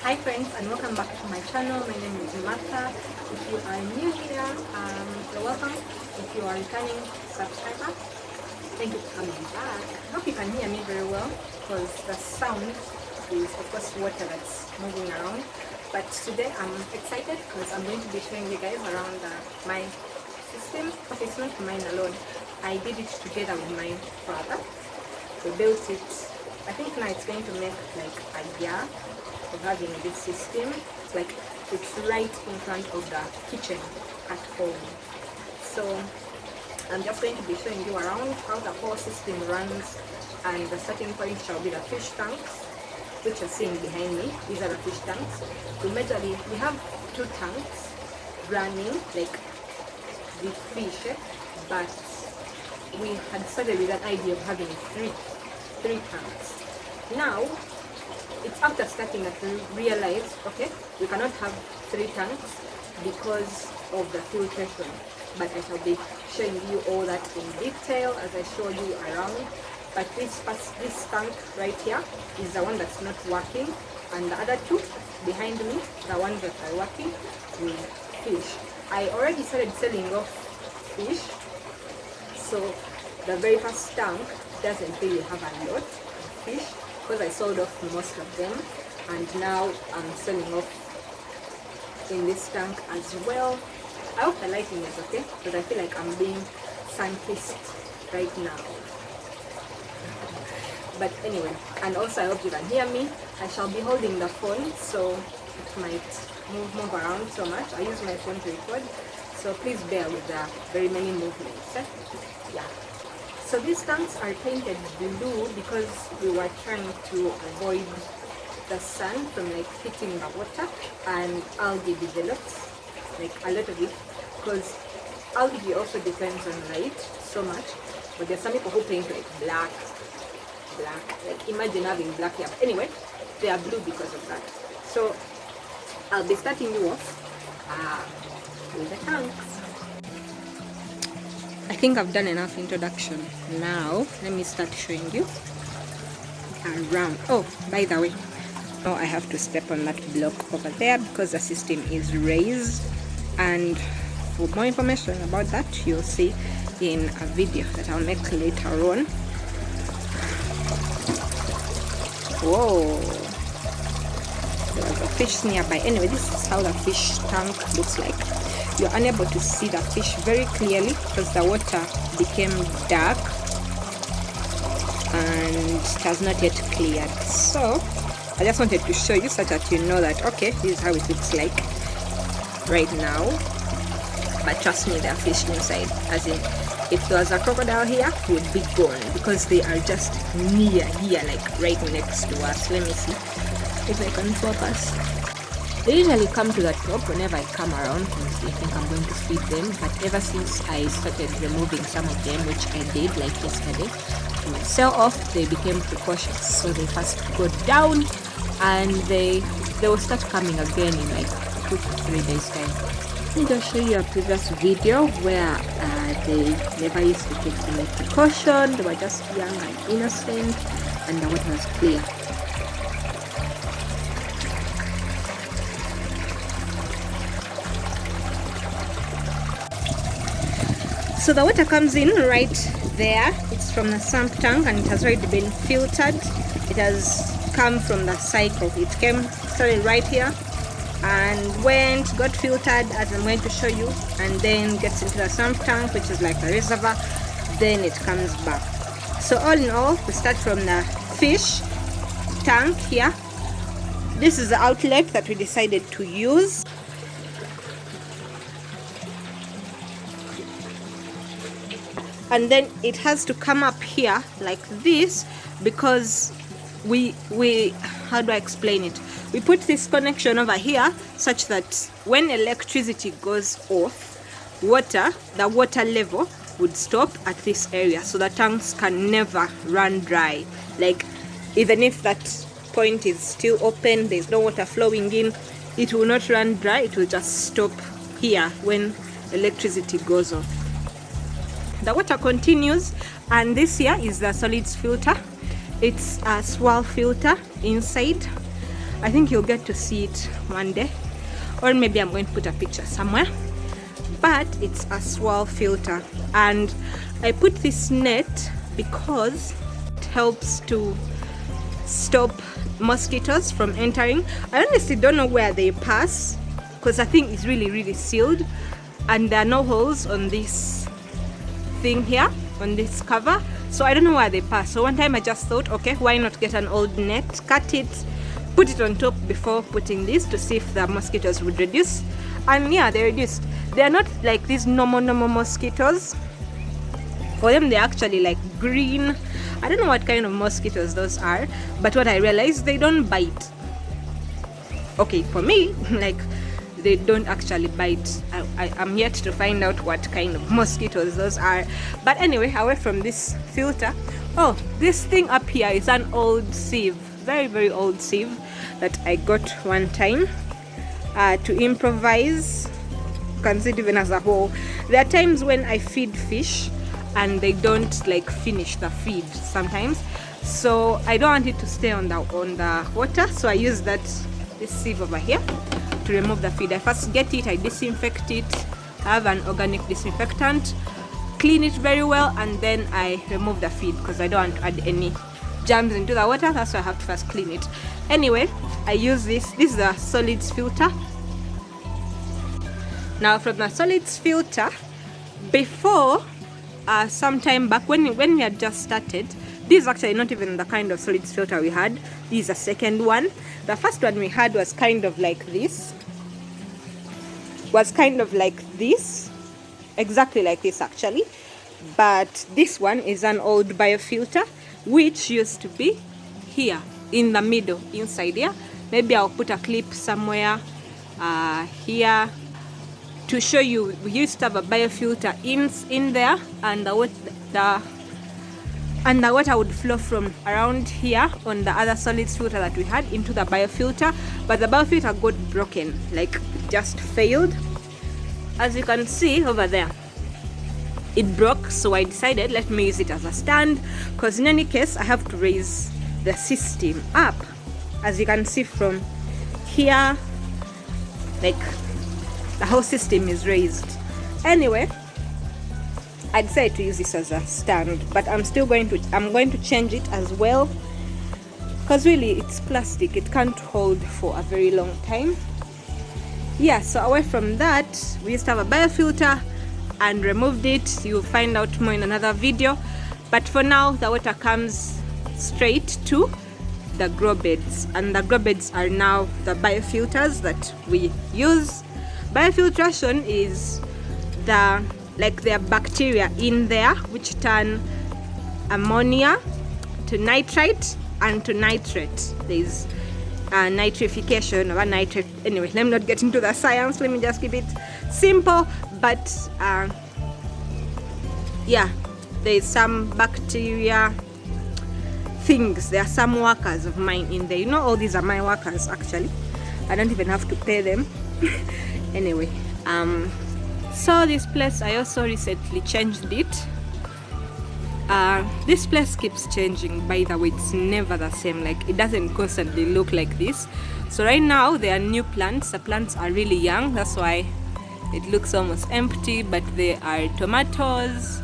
Hi friends, and welcome back to my channel. My name is Martha. If you are new here, you're welcome. If you are a returning subscriber, thank you for coming back. I hope you can hear me very well because the sound is of course water that's moving around. But today I'm excited because I'm going to be showing you guys around my system. Okay, it's not mine alone. I did it together with my brother. We built it. I think now it's going to make like a year of having this system. It's right in front of the kitchen at home. So I'm just going to be showing you around how the whole system runs, and the starting point shall be the fish tanks, which you're seeing behind me. These are the fish tanks. We have 2 tanks running like the fish, but we had started with an idea of having three tanks. Now it's after starting that we realized, okay, we cannot have 3 tanks because of the filtration. But I shall be showing you all that in detail as I show you around. But this tank right here is the one that's not working, and the other 2 behind me, the ones that are working, with fish. I already started selling off fish, so the very first tank doesn't really have a lot of fish because I sold off most of them, and now I'm selling off in this tank as well. I hope the lighting is okay because I feel like I'm being sun-kissed right now. But anyway, and also I hope you can hear me. I shall be holding the phone, so it might move around so much. I use my phone to record, so please bear with the very many movements. Yeah. So these tanks are painted blue because we were trying to avoid the sun from like hitting the water, and algae develops, like a lot of it, because algae also depends on light so much. But there's some people who paint like black, like imagine having black hair. But anyway, they are blue because of that. So I'll be starting you off with the tanks. I think I've done enough introduction. Now let me start showing you around. Oh, by the way, now I have to step on that block over there because the system is raised, and for more information about that you'll see in a video that I'll make later on. Whoa, there's a fish nearby. Anyway, this is how the fish tank looks like. You're unable to see the fish very clearly because the water became dark and it has not yet cleared. So I just wanted to show you so that you know that, okay, this is how it looks like right now. But trust me, there are fish inside. As in, if there was a crocodile here, he would be gone because they are just near here, like right next to us. Let me see if I can focus. They usually come to the top whenever I come around because they think I'm going to feed them. But ever since I started removing some of them, which I did like yesterday, to sell off, they became precautious. So they first go down and they will start coming again in like 2 to 3 days time. Let me just show you a previous video where they never used to take any precaution. They were just young and innocent and the water was clear. So the water comes in right there. It's from the sump tank and it has already been filtered. It has come from the cycle. It started right here and got filtered, as I'm going to show you, and then gets into the sump tank, which is like a reservoir. Then it comes back. So all in all, we start from the fish tank here. This is the outlet that we decided to use. And then it has to come up here like this because we how do I explain it? We put this connection over here such that when electricity goes off, the water level would stop at this area, so the tanks can never run dry. Like even if that point is still open, there's no water flowing in, it will not run dry. It will just stop here when electricity goes off. The water continues, and this here is the solids filter. It's a swirl filter inside, I think you'll get to see it one day, or maybe I'm going to put a picture somewhere. But it's a swirl filter, and I put this net because it helps to stop mosquitoes from entering. I honestly don't know where they pass, because I think it's really sealed, and there are no holes on this thing here, on this cover, so I don't know where they pass. So one time I just thought, okay, why not get an old net, cut it, put it on top before putting this to see if the mosquitoes would reduce. And yeah, they reduced. They are not like these normal mosquitoes. For them, they're actually like green. I don't know what kind of mosquitoes those are, but what I realized, they don't bite. Okay, for me, like, they don't actually bite. I'm yet to find out what kind of mosquitoes those are. But anyway, away from this filter, oh, this thing up here is an old sieve, very old sieve that I got one time to improvise. You can see it even as a whole. There are times when I feed fish and they don't like finish the feed sometimes, so I don't want it to stay on the water, so I use this sieve over here to remove the feed. I first get it, I disinfect it, I have an organic disinfectant, clean it very well, and then I remove the feed because I don't want to add any germs into the water. That's why I have to first clean it. Anyway, I use this is a solids filter. Now from the solids filter, before some time back when we had just started, this is actually not even the kind of solids filter we had. This is a second one. The first one we had was kind of like this. Exactly like this actually. But this one is an old biofilter, which used to be here in the middle, inside here. Maybe I'll put a clip somewhere here to show you. We used to have a biofilter in there, and the water would flow from around here on the other solids filter that we had into the biofilter, but the biofilter got broken, like it just failed. As you can see over there, it broke, so I decided let me use it as a stand, because in any case I have to raise the system up. As you can see from here, like the whole system is raised. Anyway, I decided to use this as a stand, but I'm going to change it as well, because really it's plastic, it can't hold for a very long time. Yeah, so away from that, we used to have a biofilter and removed it. You'll find out more in another video, but for now the water comes straight to the grow beds, and the grow beds are now the biofilters that we use. Biofiltration is there are bacteria in there which turn ammonia to nitrite and to nitrate. There's nitrification or nitrate. Anyway, let me not get into the science, let me just keep it simple. But yeah, there's some bacteria things. There are some workers of mine in there. You know, all these are my workers actually. I don't even have to pay them. Anyway, so this place, I also recently changed it. This place keeps changing, by the way. It's never the same, like it doesn't constantly look like this. So right now there are new plants. The plants are really young, that's why it looks almost empty, but there are tomatoes.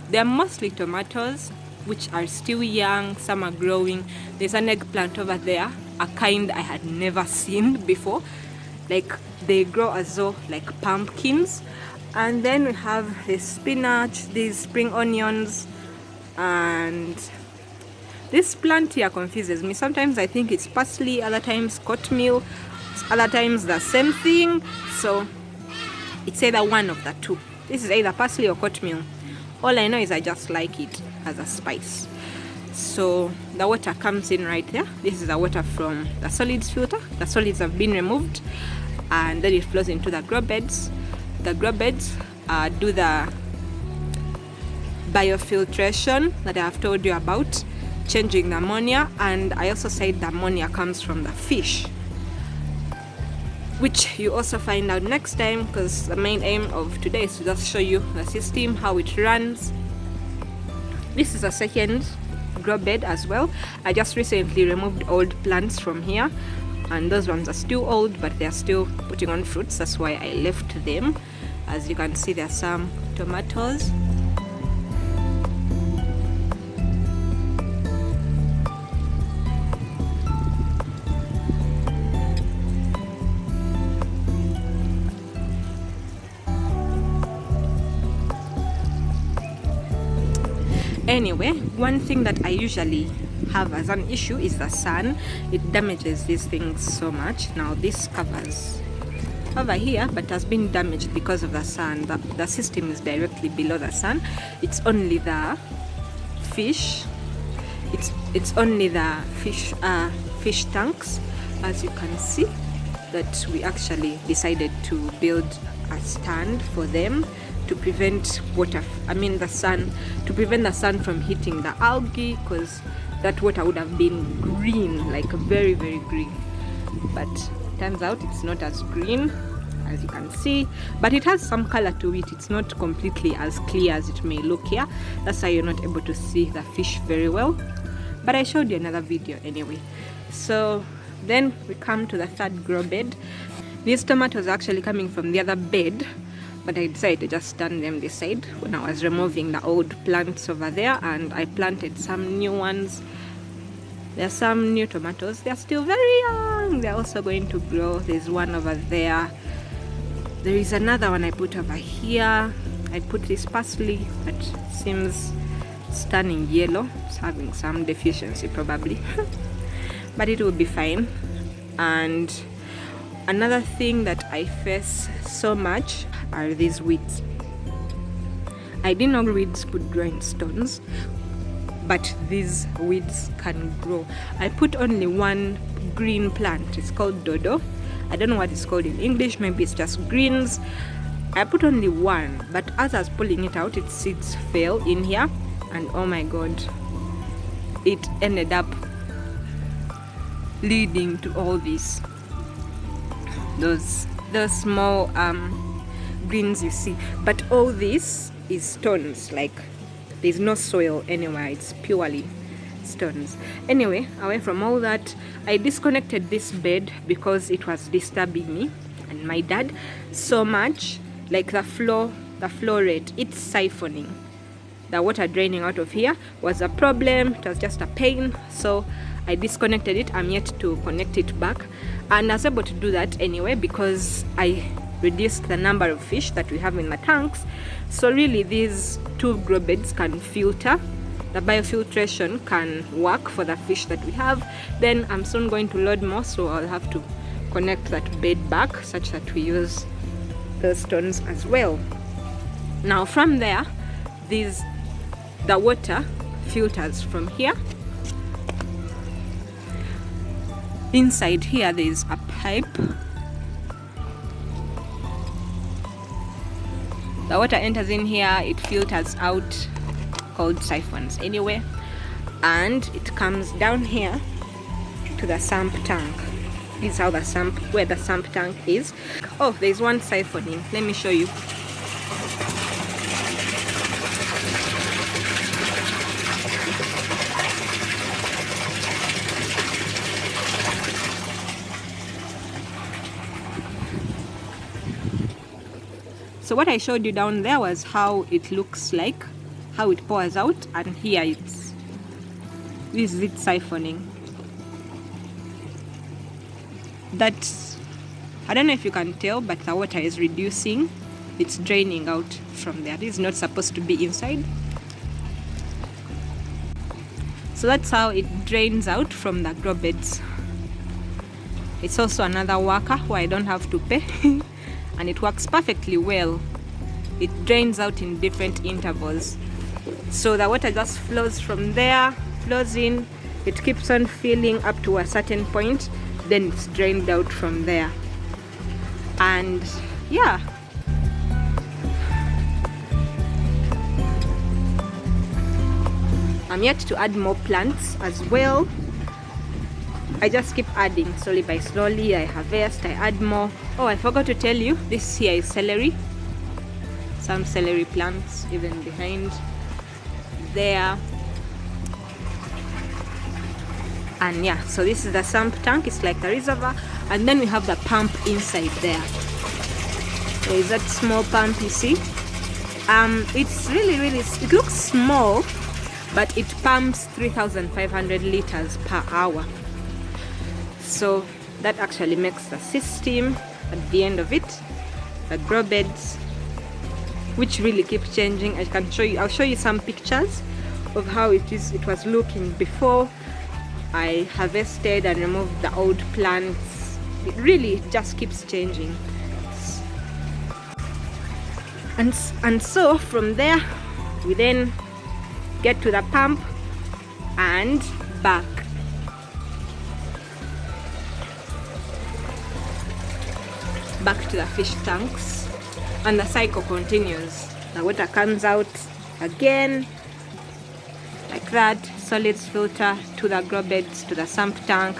They are mostly tomatoes which are still young. Some are growing. There's an eggplant over there, a kind I had never seen before. Like they grow as though like pumpkins. And then we have the spinach, these spring onions, and this plant here confuses me. Sometimes I think it's parsley, other times cornmeal, other times the same thing. So it's either one of the two. This is either parsley or cornmeal. All I know is I just like it as a spice. So the water comes in right there. This is the water from the solids filter. The solids have been removed, and then it flows into the grow beds. The grow beds do the biofiltration that I have told you about, changing the ammonia. And I also said the ammonia comes from the fish, which you also find out next time, because the main aim of today is to just show you the system, how it runs. This is a second grow bed as well. I just recently removed old plants from here. and those ones are still old, but they're still putting on fruits. That's why I left them. As you can see, there are some tomatoes. Anyway, one thing that I usually have as an issue is the sun. It damages these things so much. Now this covers over here, but has been damaged because of the sun. The system is directly below the sun. It's only the fish. It's only the fish tanks, as you can see, that we actually decided to build a stand for them to prevent the sun, to prevent the sun from hitting the algae, because that water would have been green, like very, very green. But turns out it's not as green, as you can see, but it has some color to it. It's not completely as clear as it may look here. That's why you're not able to see the fish very well, but I showed you another video anyway. So then we come to the third grow bed. These tomatoes are actually coming from the other bed, but I decided to just stand them this side when I was removing the old plants over there, and I planted some new ones. There are some new tomatoes. They're still very young. They're also going to grow. There's one over there. There is another one I put over here. I put this parsley that seems turning yellow. It's having some deficiency probably, but it will be fine. And another thing that I face so much are these weeds. I didn't know weeds could grow in stones, but these weeds can grow. I put only one green plant. It's called dodo. I don't know what it's called in English. Maybe it's just greens. I put only one, but as I was pulling it out, its seeds fell in here, and oh my god, it ended up leading to all these those small greens you see. But all this is stones, like there's no soil anywhere. It's purely stones. Anyway, away from all that, I disconnected this bed because it was disturbing me and my dad so much. Like the flow rate, it's siphoning. The water draining out of here was a problem. It was just a pain, so I disconnected it. I'm yet to connect it back, and I was able to do that anyway because I reduced the number of fish that we have in the tanks. So really these two grow beds can filter. The biofiltration can work for the fish that we have. Then I'm soon going to load more, so I'll have to connect that bed back such that we use those stones as well. Now from there, the water filters from here. Inside here there is a pipe. The water enters in here, it filters out, called siphons anyway, and it comes down here to the sump tank. This is how where the sump tank is. Oh, there's one siphoning. Let me show you. So what I showed you down there was how it looks like, how it pours out, and here this is it siphoning. That's, I don't know if you can tell, but the water is reducing. It's draining out from there. This is not supposed to be inside. So that's how it drains out from the grow beds. It's also another worker who I don't have to pay and it works perfectly well. It drains out in different intervals. So the water just flows from there, flows in, it keeps on filling up to a certain point, then it's drained out from there. And yeah, I'm yet to add more plants as well. I just keep adding slowly by slowly. I harvest, I add more. Oh, I forgot to tell you, this here is celery. Some celery plants even behind there. And yeah, so this is the sump tank. It's like a reservoir, and then we have the pump inside there. There is that small pump you see. It's really, it looks small, but it pumps 3,500 liters per hour. So that actually makes the system at the end of it, the grow beds, which really keep changing. I'll show you some pictures of how it was looking before I harvested and removed the old plants. It really just keeps changing. And so from there we then get to the pump and back. Back to the fish tanks, and the cycle continues. The water comes out again like that, solids filter to the grow beds, to the sump tank,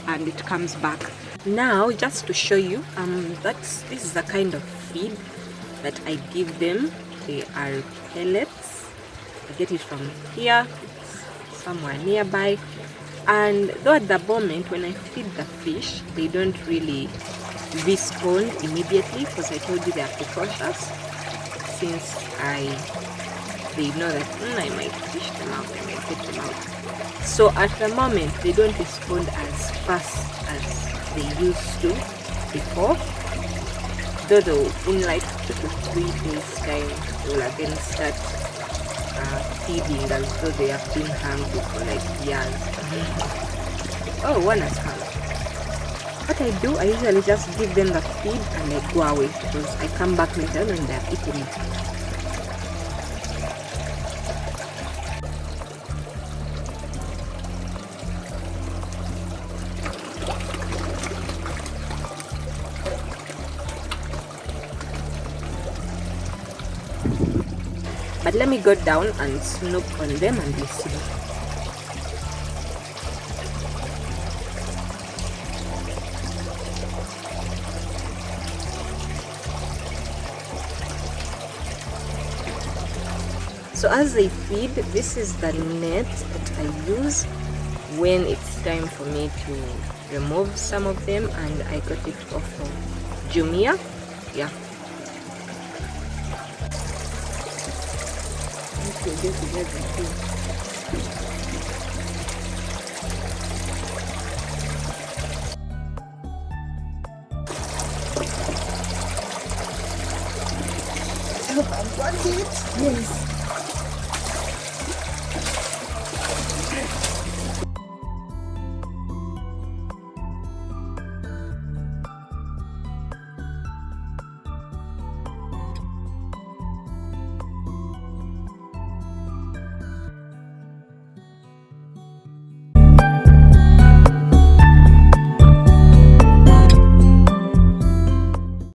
and it comes back. Now just to show you, this is the kind of feed that I give them. They are pellets. I get it from here, it's somewhere nearby. And though at the moment when I feed the fish, they don't really respond immediately, because I told you they are precautious, since they know that I might fish them out, I might get them out. So at the moment they don't respond as fast as they used to before. Though in like 2 to 3 days time they will again start feeding as though they have been hungry for like years. Oh, one has come. What I do, I usually just give them the feed and I go away, because I come back later when they're eating it. But let me go down and snoop on them and listen. So as they feed, this is the net that I use when it's time for me to remove some of them, and I got it off of Jumia. Yeah. I hope I got it. Yes.